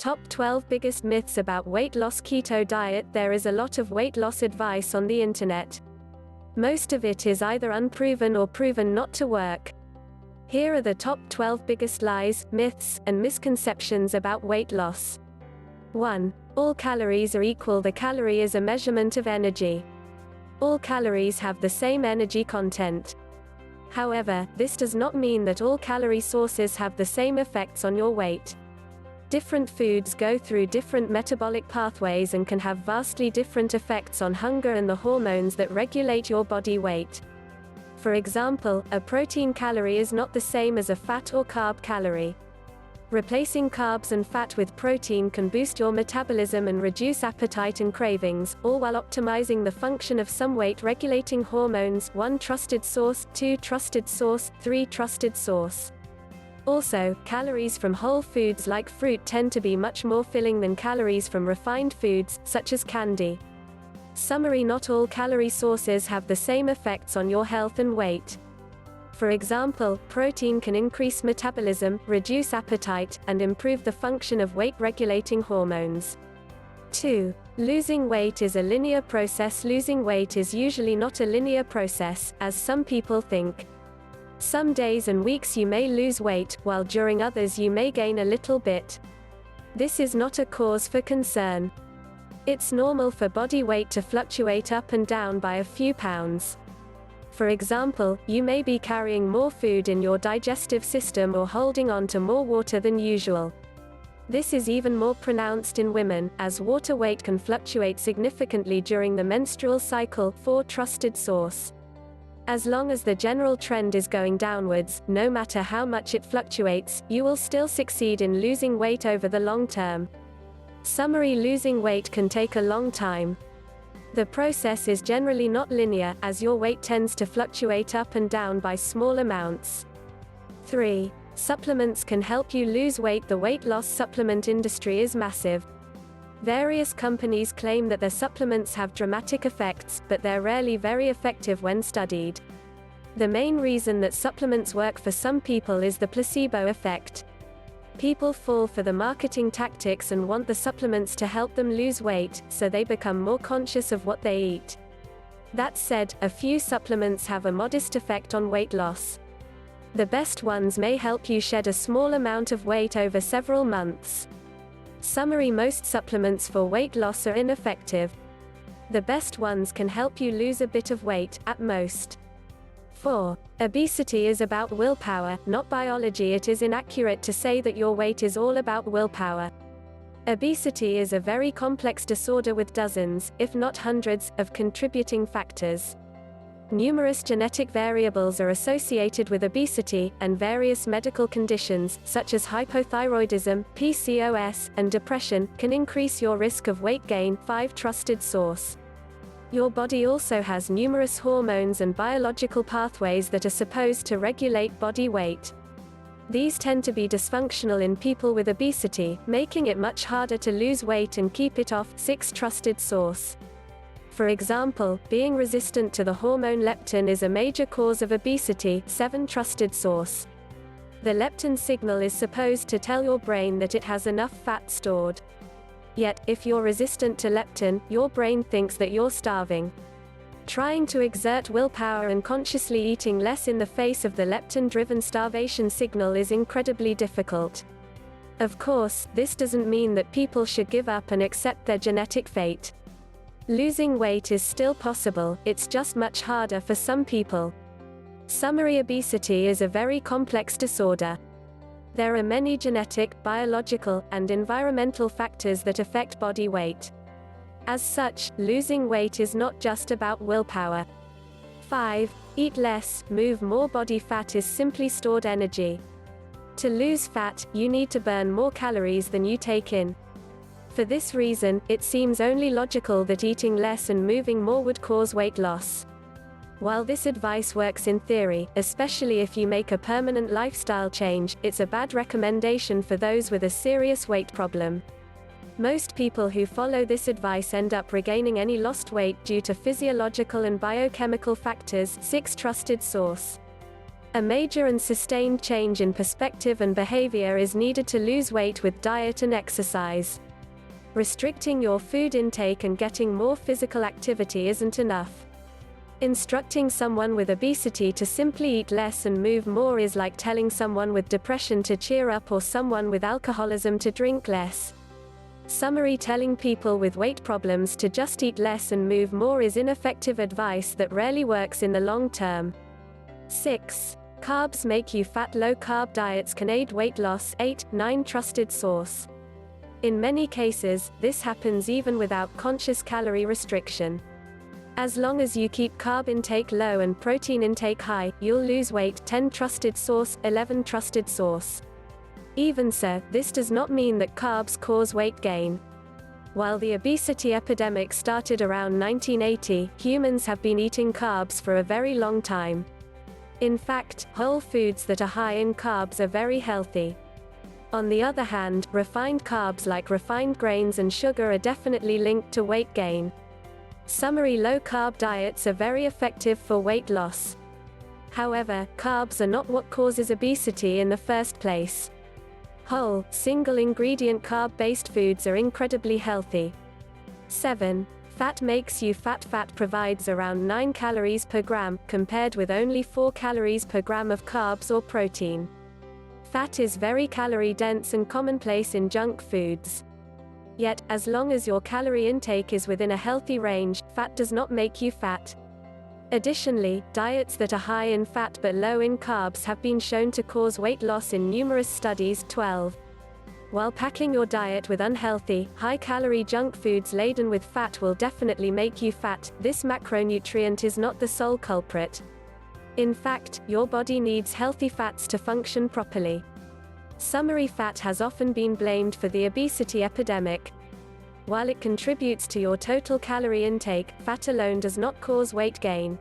Top 12 biggest myths about weight loss. Keto diet. There is a lot of weight loss advice on the internet. Most of it is either unproven or proven not to work. Here are the top 12 biggest lies, myths, and misconceptions about weight loss. 1. All calories are equal. The calorie is a measurement of energy. All calories have the same energy content. However, this does not mean that all calorie sources have the same effects on your weight. Different foods go through different metabolic pathways and can have vastly different effects on hunger and the hormones that regulate your body weight. For example, a protein calorie is not the same as a fat or carb calorie. Replacing carbs and fat with protein can boost your metabolism and reduce appetite and cravings, all while optimizing the function of some weight-regulating hormones. 1 trusted source, 2 trusted source, 3 trusted source. Also, calories from whole foods like fruit tend to be much more filling than calories from refined foods, such as candy. Summary: not all calorie sources have the same effects on your health and weight. For example, protein can increase metabolism, reduce appetite, and improve the function of weight-regulating hormones. 2. Losing weight is a linear process. Losing weight is usually not a linear process, as some people think. Some days and weeks you may lose weight, while during others you may gain a little bit. This is not a cause for concern. It's normal for body weight to fluctuate up and down by a few pounds. For example, you may be carrying more food in your digestive system or holding on to more water than usual. This is even more pronounced in women, as water weight can fluctuate significantly during the menstrual cycle. 4 trusted source. As long as the general trend is going downwards, no matter how much it fluctuates, you will still succeed in losing weight over the long term. Summary: losing weight can take a long time. The process is generally not linear, as your weight tends to fluctuate up and down by small amounts. 3. Supplements can help you lose weight. The weight loss supplement industry is massive. Various companies claim that their supplements have dramatic effects, but they're rarely very effective when studied. The main reason that supplements work for some people is the placebo effect. People fall for the marketing tactics and want the supplements to help them lose weight, so they become more conscious of what they eat. That said, a few supplements have a modest effect on weight loss. The best ones may help you shed a small amount of weight over several months. Summary: most supplements for weight loss are ineffective. The best ones can help you lose a bit of weight, at most. 4. Obesity is about willpower, not biology. It is inaccurate to say that your weight is all about willpower. Obesity is a very complex disorder with dozens, if not hundreds, of contributing factors. Numerous genetic variables are associated with obesity, and various medical conditions, such as hypothyroidism, PCOS, and depression, can increase your risk of weight gain. 5 trusted source. Your body also has numerous hormones and biological pathways that are supposed to regulate body weight. These tend to be dysfunctional in people with obesity, making it much harder to lose weight and keep it off. 6 trusted source. For example, being resistant to the hormone leptin is a major cause of obesity. 7 trusted source. The leptin signal is supposed to tell your brain that it has enough fat stored. Yet, if you're resistant to leptin, your brain thinks that you're starving. Trying to exert willpower and consciously eating less in the face of the leptin-driven starvation signal is incredibly difficult. Of course, this doesn't mean that people should give up and accept their genetic fate. Losing weight is still possible, it's just much harder for some people. Summary: obesity is a very complex disorder. There are many genetic, biological, and environmental factors that affect body weight. As such, losing weight is not just about willpower. 5. Eat less, move more. Body fat is simply stored energy. To lose fat, you need to burn more calories than you take in. For this reason, it seems only logical that eating less and moving more would cause weight loss. While this advice works in theory, especially if you make a permanent lifestyle change, it's a bad recommendation for those with a serious weight problem. Most people who follow this advice end up regaining any lost weight due to physiological and biochemical factors. 6 trusted source. A major and sustained change in perspective and behavior is needed to lose weight with diet and exercise. Restricting your food intake and getting more physical activity isn't enough. Instructing someone with obesity to simply eat less and move more is like telling someone with depression to cheer up or someone with alcoholism to drink less. Summary: telling people with weight problems to just eat less and move more is ineffective advice that rarely works in the long term. 6. Carbs make you fat. Low-carb diets can aid weight loss. 8. 9. Trusted source. In many cases, this happens even without conscious calorie restriction. As long as you keep carb intake low and protein intake high, you'll lose weight. 10. Trusted source. 11. Trusted source. Even so, this does not mean that carbs cause weight gain. While the obesity epidemic started around 1980, humans have been eating carbs for a very long time. In fact, whole foods that are high in carbs are very healthy. On the other hand, refined carbs like refined grains and sugar are definitely linked to weight gain. Summary: low-carb diets are very effective for weight loss. However, carbs are not what causes obesity in the first place. Whole, single-ingredient carb-based foods are incredibly healthy. 7. Fat makes you fat. Fat provides around 9 calories per gram, compared with only 4 calories per gram of carbs or protein. Fat is very calorie-dense and commonplace in junk foods. Yet, as long as your calorie intake is within a healthy range, fat does not make you fat. Additionally, diets that are high in fat but low in carbs have been shown to cause weight loss in numerous studies. 12. While packing your diet with unhealthy, high-calorie junk foods laden with fat will definitely make you fat, this macronutrient is not the sole culprit. In fact, your body needs healthy fats to function properly. Summary: fat has often been blamed for the obesity epidemic. While it contributes to your total calorie intake, fat alone does not cause weight gain.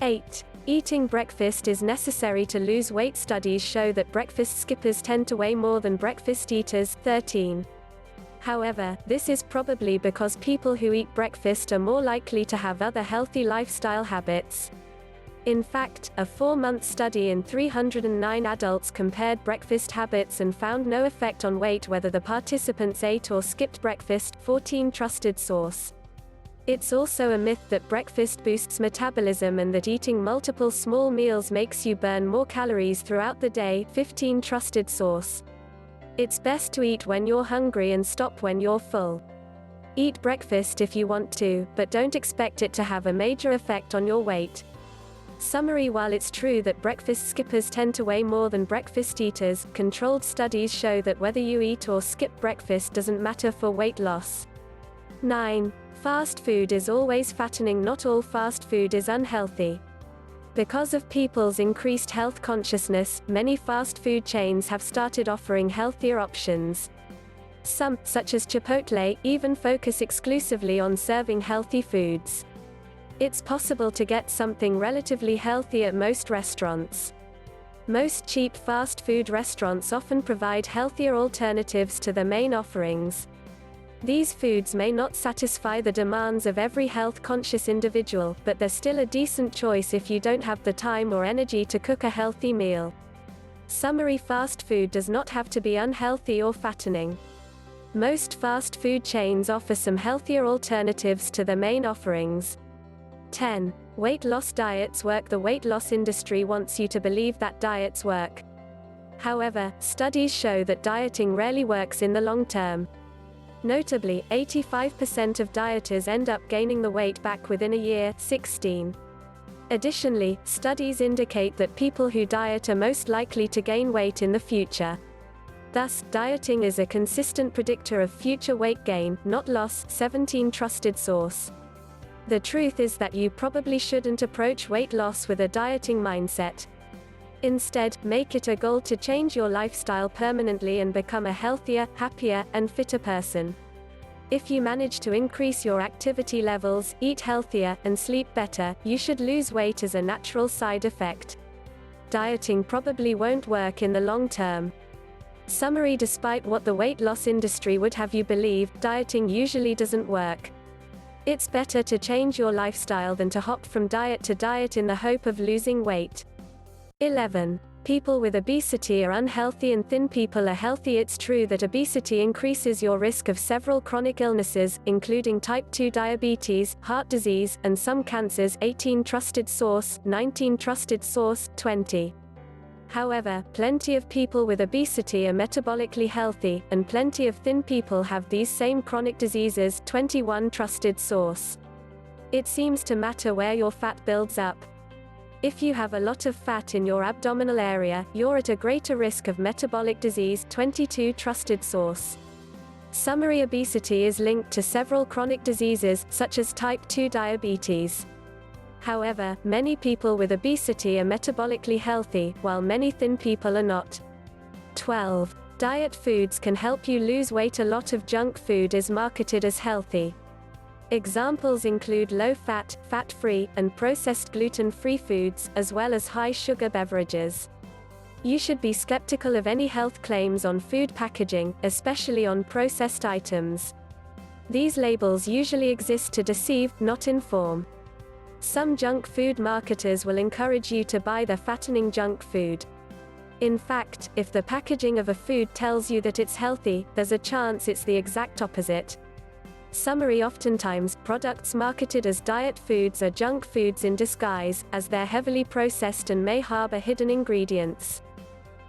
8. Eating breakfast is necessary to lose weight. Studies show that breakfast skippers tend to weigh more than breakfast eaters. 13. However, this is probably because people who eat breakfast are more likely to have other healthy lifestyle habits. In fact, a 4-month study in 309 adults compared breakfast habits and found no effect on weight whether the participants ate or skipped breakfast. 14. Trusted source. It's also a myth that breakfast boosts metabolism and that eating multiple small meals makes you burn more calories throughout the day. 15. Trusted source. It's best to eat when you're hungry and stop when you're full. Eat breakfast if you want to, but don't expect it to have a major effect on your weight. Summary: while it's true that breakfast skippers tend to weigh more than breakfast eaters, controlled studies show that whether you eat or skip breakfast doesn't matter for weight loss. 9. Fast food is always fattening. Not all fast food is unhealthy. Because of people's increased health consciousness, many fast food chains have started offering healthier options. Some, such as Chipotle, even focus exclusively on serving healthy foods. It's possible to get something relatively healthy at most restaurants. Most cheap fast food restaurants often provide healthier alternatives to the main offerings. These foods may not satisfy the demands of every health-conscious individual, but they're still a decent choice if you don't have the time or energy to cook a healthy meal. Summary: fast food does not have to be unhealthy or fattening. Most fast food chains offer some healthier alternatives to the main offerings. 10. Weight loss diets work. The weight loss industry wants you to believe that diets work. However, studies show that dieting rarely works in the long term. Notably, 85% of dieters end up gaining the weight back within a year. 16. Additionally, studies indicate that people who diet are most likely to gain weight in the future. Thus, dieting is a consistent predictor of future weight gain, not loss. 17. Trusted source. The truth is that you probably shouldn't approach weight loss with a dieting mindset. Instead, make it a goal to change your lifestyle permanently and become a healthier, happier, and fitter person. If you manage to increase your activity levels, eat healthier, and sleep better, you should lose weight as a natural side effect. Dieting probably won't work in the long term. Summary: despite what the weight loss industry would have you believe, dieting usually doesn't work. It's better to change your lifestyle than to hop from diet to diet in the hope of losing weight. 11. People with obesity are unhealthy and thin people are healthy. It's true that obesity increases your risk of several chronic illnesses, including type 2 diabetes, heart disease, and some cancers. 18 Trusted source, 19 Trusted source, 20. However, plenty of people with obesity are metabolically healthy, and plenty of thin people have these same chronic diseases. 21 Trusted source. It seems to matter where your fat builds up. If you have a lot of fat in your abdominal area, you're at a greater risk of metabolic disease. 22 Trusted source. Summary: obesity is linked to several chronic diseases, such as type 2 diabetes. However, many people with obesity are metabolically healthy, while many thin people are not. 12. Diet foods can help you lose weight. A lot of junk food is marketed as healthy. Examples include low-fat, fat-free, and processed gluten-free foods, as well as high-sugar beverages. You should be skeptical of any health claims on food packaging, especially on processed items. These labels usually exist to deceive, not inform. Some junk food marketers will encourage you to buy the fattening junk food. In fact, if the packaging of a food tells you that it's healthy, there's a chance it's the exact opposite. Summary: oftentimes, products marketed as diet foods are junk foods in disguise, as they're heavily processed and may harbor hidden ingredients.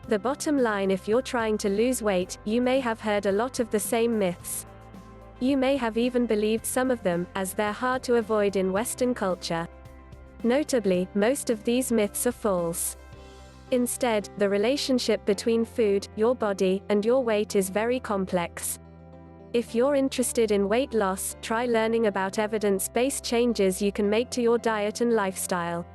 The bottom line: if you're trying to lose weight, you may have heard a lot of the same myths. You may have even believed some of them, as they're hard to avoid in Western culture. Notably, most of these myths are false. Instead, the relationship between food, your body, and your weight is very complex. If you're interested in weight loss, try learning about evidence-based changes you can make to your diet and lifestyle.